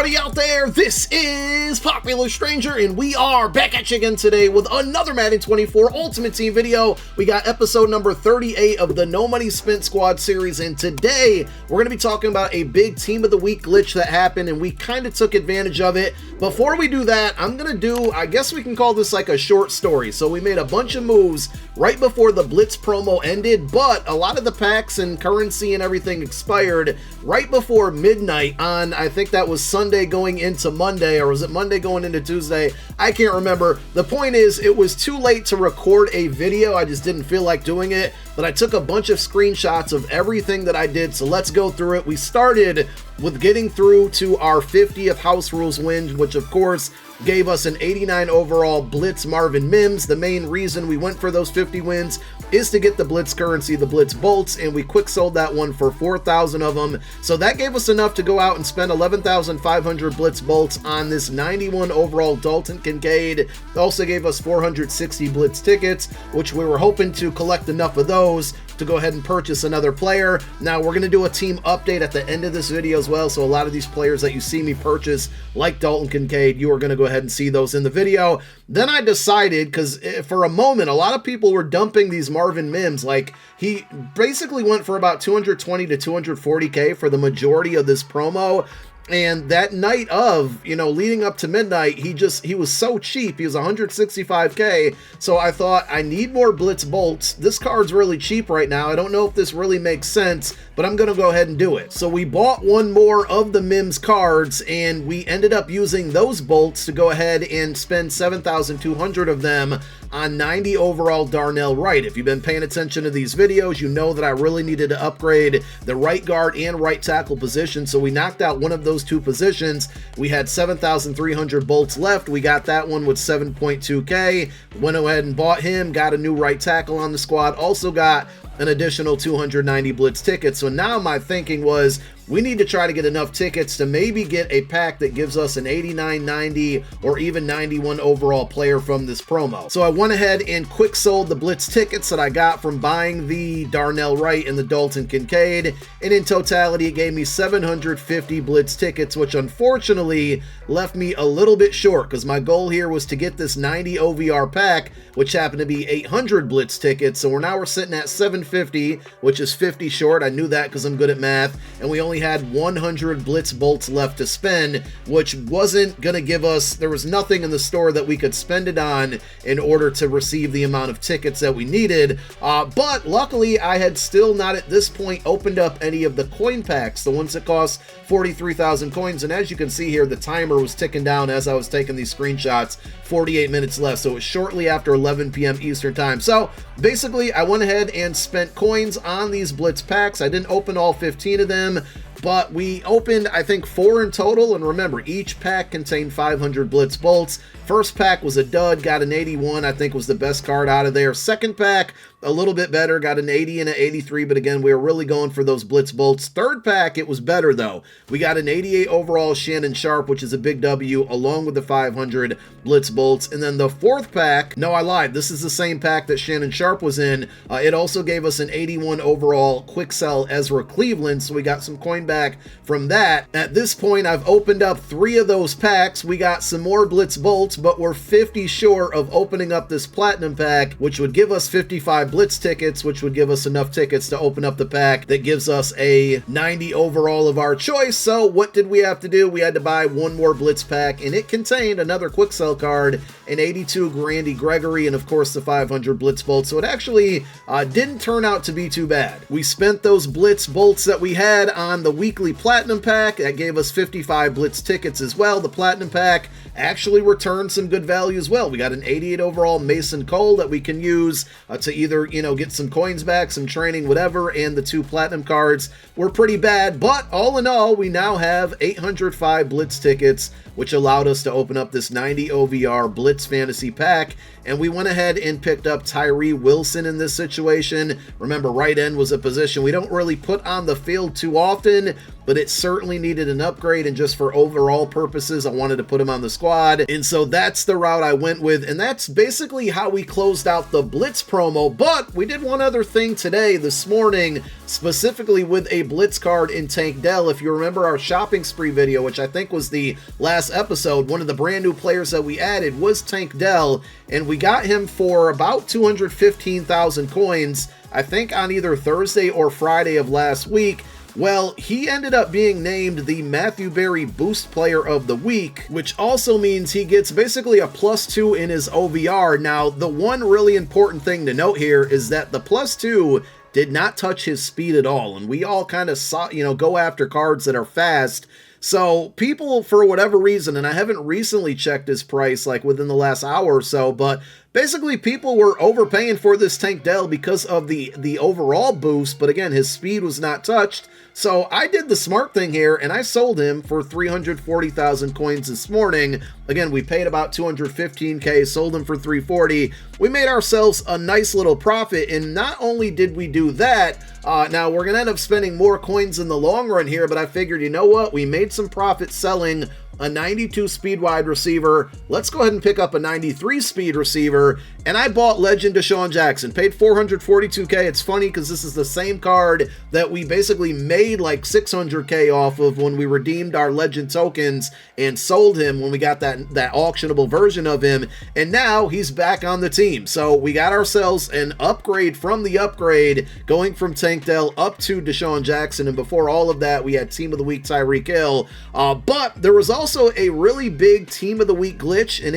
everybody out there, this is Popular Stranger, and we are back at you again today with another Madden 24 Ultimate Team video. We got episode number 38 of the No Money Spent Squad series, and today we're going to be talking about a big Team of the Week glitch that happened, and we kind of took advantage of it. Before we do that, I'm going to do, I guess we can call this like a short story. So we made a bunch of moves right before the Blitz promo ended, but a lot of the packs and currency and everything expired right before midnight on, I think that was Sunday going into Monday, or was it Monday going into Tuesday? I can't remember. The point is, it was too late to record a video. I just didn't feel like doing it, but I took a bunch of screenshots of everything that I did, so let's go through it. We started with getting through to our 50th House Rules win, which of course gave us an 89 overall Blitz Marvin Mims. The main reason we went for those 50 wins is to get the Blitz currency, the Blitz bolts, and we quick sold that one for 4,000 of them. So that gave us enough to go out and spend 11,500 Blitz bolts on this 91 overall Dalton Kincaid. It also gave us 460 Blitz tickets, which we were hoping to collect enough of those to go ahead and purchase another player. Now we're going to do a team update at the end of this video as well, so a lot of these players that you see me purchase, like Dalton Kincaid, you are going to go ahead and see those in the video. Then I decided, because for a moment a lot of people were dumping these Marvin Mims, like he basically went for about 220 to 240k for the majority of this promo. And that night of, leading up to midnight, he was so cheap. He was 165k. So I thought, I need more Blitz bolts. This card's really cheap right now. I don't know if this really makes sense, but I'm going to go ahead and do it. So we bought one more of the Mims cards, and we ended up using those bolts to go ahead and spend 7,200 of them on 90 overall Darnell Wright. If you've been paying attention to these videos, you know that I really needed to upgrade the right guard and right tackle position. So we knocked out one of those two positions. We had 7,300 bolts left. We got that one with 7.2k. Went ahead and bought him, got a new right tackle on the squad, also got an additional 290 Blitz tickets. So now my thinking was, we need to try to get enough tickets to maybe get a pack that gives us an 89, 90, or even 91 overall player from this promo. So I went ahead and quick sold the Blitz tickets that I got from buying the Darnell Wright and the Dalton Kincaid, and in totality it gave me 750 Blitz tickets, which unfortunately left me a little bit short, because my goal here was to get this 90 OVR pack, which happened to be 800 Blitz tickets. So we're sitting at 750, which is 50 short. I knew that because I'm good at math, and we only had 100 Blitz bolts left to spend, which wasn't going to give us, there was nothing in the store that we could spend it on in order to receive the amount of tickets that we needed. But luckily I had still not at this point opened up any of the coin packs, the ones that cost 43,000 coins. And as you can see here, the timer was ticking down as I was taking these screenshots. 48 minutes left, so it was shortly after 11 p.m. Eastern time. So basically I went ahead and spent coins on these Blitz packs. I didn't open all 15 of them, but we opened, I think, 4 in total. And remember, each pack contained 500 Blitz bolts. First pack was a dud, got an 81, I think was the best card out of there. Second pack, a little bit better, got an 80 and an 83, but again, we were really going for those Blitz bolts. Third pack, it was better though. We got an 88 overall Shannon Sharp, which is a big W, along with the 500 Blitz bolts. And then the fourth pack, no, I lied, this is the same pack that Shannon Sharp was in. It also gave us an 81 overall Quick Sell Ezra Cleveland, so we got some coin back from that. At this point, I've opened up 3 of those packs. We got some more Blitz bolts, but we're 50 short of opening up this Platinum pack, which would give us 55 Blitz tickets, which would give us enough tickets to open up the pack that gives us a 90 overall of our choice. So what did we have to do? We had to buy one more Blitz pack, and it contained another quick sell card, an 82 Randy Gregory, and of course the 500 Blitz bolts. So it actually didn't turn out to be too bad. We spent those Blitz bolts that we had on the weekly Platinum pack. That gave us 55 Blitz tickets as well. The Platinum pack actually returned some good value as well. We got an 88 overall Mason Cole that we can use to either, get some coins back, some training, whatever, and the 2 Platinum cards were pretty bad, but all in all, we now have 805 Blitz tickets, which allowed us to open up this 90 OVR Blitz Fantasy Pack, and we went ahead and picked up Tyree Wilson in this situation. Remember, right end was a position we don't really put on the field too often, need, but it certainly needed an upgrade, and just for overall purposes, I wanted to put him on the squad. And so that's the route I went with, and that's basically how we closed out the Blitz promo. But we did one other thing today, this morning, specifically with a Blitz card in Tank Dell. If you remember our shopping spree video, which I think was the last episode, one of the brand new players that we added was Tank Dell, and we got him for about 215,000 coins, I think on either Thursday or Friday of last week. Well, he ended up being named the Matthew Berry Boost Player of the Week, which also means he gets basically a +2 in his OVR. Now, the one really important thing to note here is that the +2 did not touch his speed at all, and we all kind of saw, go after cards that are fast. So people, for whatever reason, and I haven't recently checked his price like within the last hour or so, but basically people were overpaying for this Tank Dell because of the overall boost, but again, his speed was not touched. So I did the smart thing here, and I sold him for 340,000 coins this morning. Again, we paid about 215K, sold him for 340. We made ourselves a nice little profit, and not only did we do that, now we're going to end up spending more coins in the long run here, but I figured, you know what, we made some profit selling a 92 speed wide receiver. Let's go ahead and pick up a 93 speed receiver, and I bought Legend Deshaun Jackson, paid 442K. It's funny because this is the same card that we basically made like 600K off of when we redeemed our Legend tokens and sold him when we got that auctionable version of him, and now he's back on the team. So we got ourselves an upgrade from the upgrade, going from Tank Dell up to Deshaun Jackson, and before all of that, we had Team of the Week Tyreek Hill. But there was also a really big Team of the Week glitch, and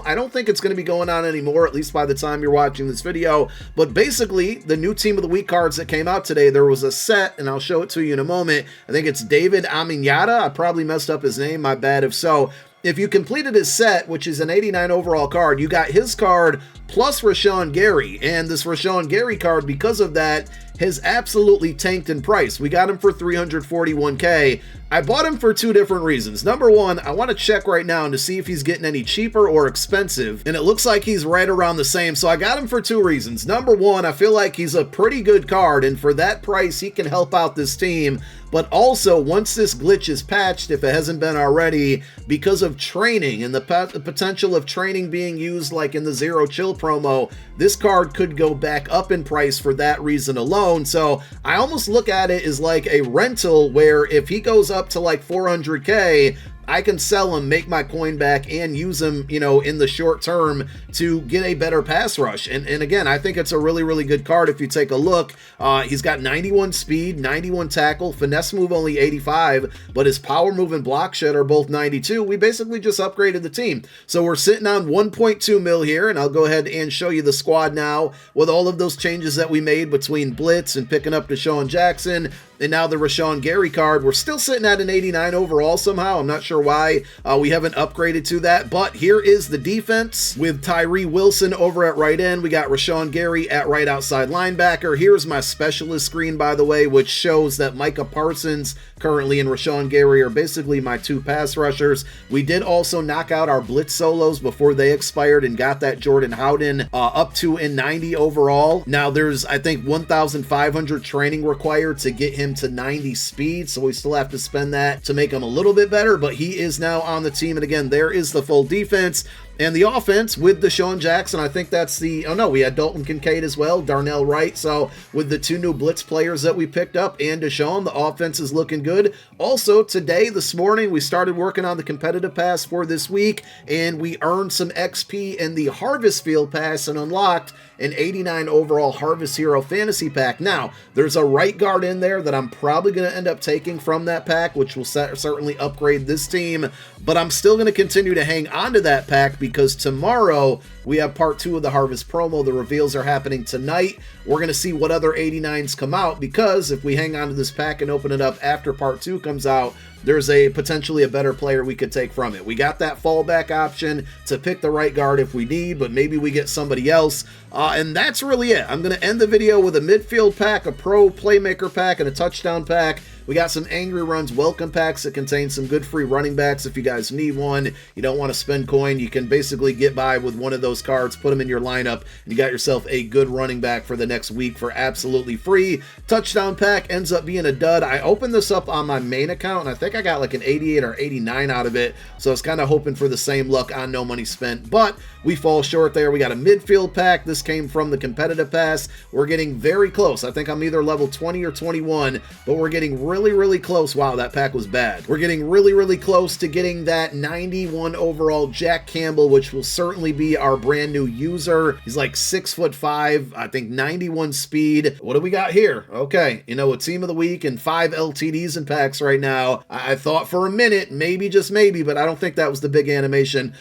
I don't think it's going to be going on anymore, at least by the time you're watching this video. But basically, the new Team of the Week cards that came out today, there was a set, and I'll show it to you in a moment. I think it's David Aminyata. I probably messed up his name, my bad if so. If you completed his set, which is an 89 overall card, you got his card plus Rashawn Gary, and this Rashawn Gary card, because of that, has absolutely tanked in price. We got him for 341K. I bought him for two different reasons. Number one, I want to check right now to see if he's getting any cheaper or expensive, and it looks like he's right around the same, so I got him for two reasons. Number one, I feel like he's a pretty good card, and for that price, he can help out this team. But also, once this glitch is patched, if it hasn't been already, because of training and the potential of training being used like in the Zero Chill promo, this card could go back up in price for that reason alone. So I almost look at it as like a rental, where if he goes up to like 400K, I can sell him, make my coin back, and use him, in the short term to get a better pass rush. And again, I think it's a really, really good card if you take a look. He's got 91 speed, 91 tackle, finesse move only 85, but his power move and block shed are both 92. We basically just upgraded the team. So we're sitting on 1.2 mil here, and I'll go ahead and show you the squad now with all of those changes that we made between Blitz and picking up Deshaun Jackson, and now the Rashawn Gary card. We're still sitting at an 89 overall somehow. I'm not sure why we haven't upgraded to that, but here is the defense with Tyree Wilson over at right end. We got Rashawn Gary at right outside linebacker. Here's my specialist screen, by the way, which shows that Micah Parsons currently and Rashawn Gary are basically my two pass rushers. We did also knock out our blitz solos before they expired and got that Jordan Howden up to in 90 overall. Now there's, I think, 1,500 training required to get him to 90 speed, so we still have to spend that to make him a little bit better, but he is now on the team. And again, there is the full defense. And the offense with Deshaun Jackson, I think that's the, oh no, we had Dalton Kincaid as well, Darnell Wright. So with the two new blitz players that we picked up and Deshaun, the offense is looking good. Also today, this morning, we started working on the competitive pass for this week, and we earned some XP in the Harvest Field pass and unlocked an 89 overall Harvest Hero fantasy pack. Now, there's a right guard in there that I'm probably going to end up taking from that pack, which will certainly upgrade this team, but I'm still going to continue to hang on to that pack because tomorrow we have part 2 of the Harvest promo. The reveals are happening tonight. We're going to see what other 89s come out, because if we hang on to this pack and open it up after part 2 comes out, there's a potentially a better player we could take from it. We got that fallback option to pick the right guard if we need, but maybe we get somebody else. And that's really it. I'm going to end the video with a midfield pack, a pro playmaker pack, and a touchdown pack. We got some Angry Runs welcome packs that contain some good free running backs if you guys need one. You don't want to spend coin. You can basically get by with one of those cards, put them in your lineup, and you got yourself a good running back for the next week for absolutely free. Touchdown pack ends up being a dud. I opened this up on my main account, and I think I got like an 88 or 89 out of it, so I was kind of hoping for the same luck on No Money Spent, but we fall short there. We got a midfield pack. This came from the competitive pass. We're getting very close. I think I'm either level 20 or 21, but we're getting really close. Wow, that pack was bad. We're getting really close to getting that 91 overall Jack Campbell, which will certainly be our brand new user. He's like 6'5", I think 91 speed. What do we got here? Okay, you know, a team of the week and 5 LTDs in packs right now. I thought for a minute, maybe, just maybe, but I don't think that was the big animation.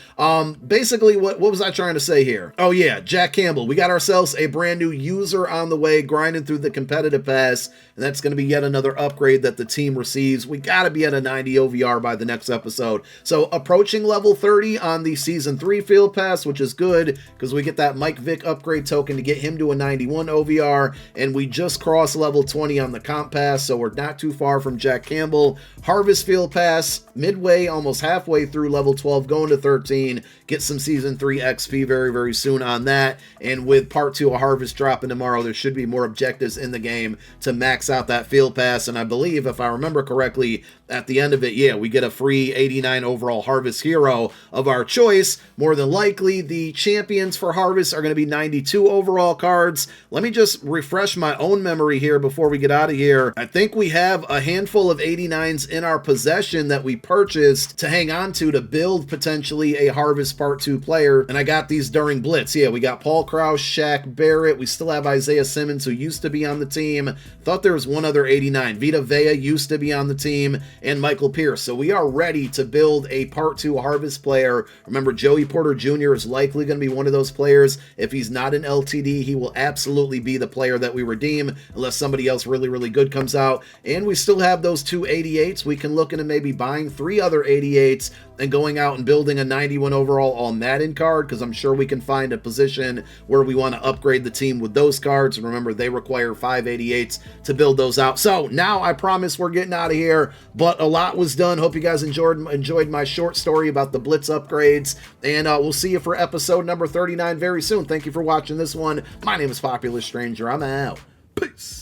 Basically, what was I trying to say here? Oh yeah, Jack Campbell. We got ourselves a brand new user on the way, grinding through the competitive pass, and that's going to be yet another upgrade that the team receives. We got to be at a 90 OVR by the next episode. So approaching level 30 on the Season 3 Field Pass, which is good because we get that Mike Vick upgrade token to get him to a 91 OVR, and we just crossed level 20 on the Comp Pass, so we're not too far from Jack Campbell. Harvest Field Pass, midway, almost halfway through level 12, going to 13. Get some Season 3 XP very soon on that, and with Part 2 of Harvest dropping tomorrow, there should be more objectives in the game to max out that Field Pass, and I believe, if I remember correctly, at the end of it, yeah, we get a free 89 overall Harvest hero of our choice. More than likely, the champions for Harvest are going to be 92 overall cards. Let me just refresh my own memory here before we get out of here. I think we have a handful of 89s in our possession that we purchased to hang on to build potentially a Harvest Part 2 player, and I got these during Blitz. Yeah, we got Paul Krause, Shaq Barrett. We still have Isaiah Simmons, who used to be on the team. Thought there was one other 89. Vita Vea used to be on the team, and Michael Pierce. So we are ready to build a Part 2 Harvest player. Remember, Joey Porter Jr. is likely going to be one of those players. If he's not an LTD, he will absolutely be the player that we redeem unless somebody else really good comes out. And we still have those 2 88s. We can look into maybe buying 3 other 88s and going out and building a 91 overall All Madden card, because I'm sure we can find a position where we want to upgrade the team with those cards. And remember, they require 5 88s to build those out. So now I promise we're getting out of here, but a lot was done. Hope you guys enjoyed my short story about the Blitz upgrades, and we'll see you for episode number 39 very soon. Thank you for watching this one. My name is Popular Stranger. I'm out. Peace.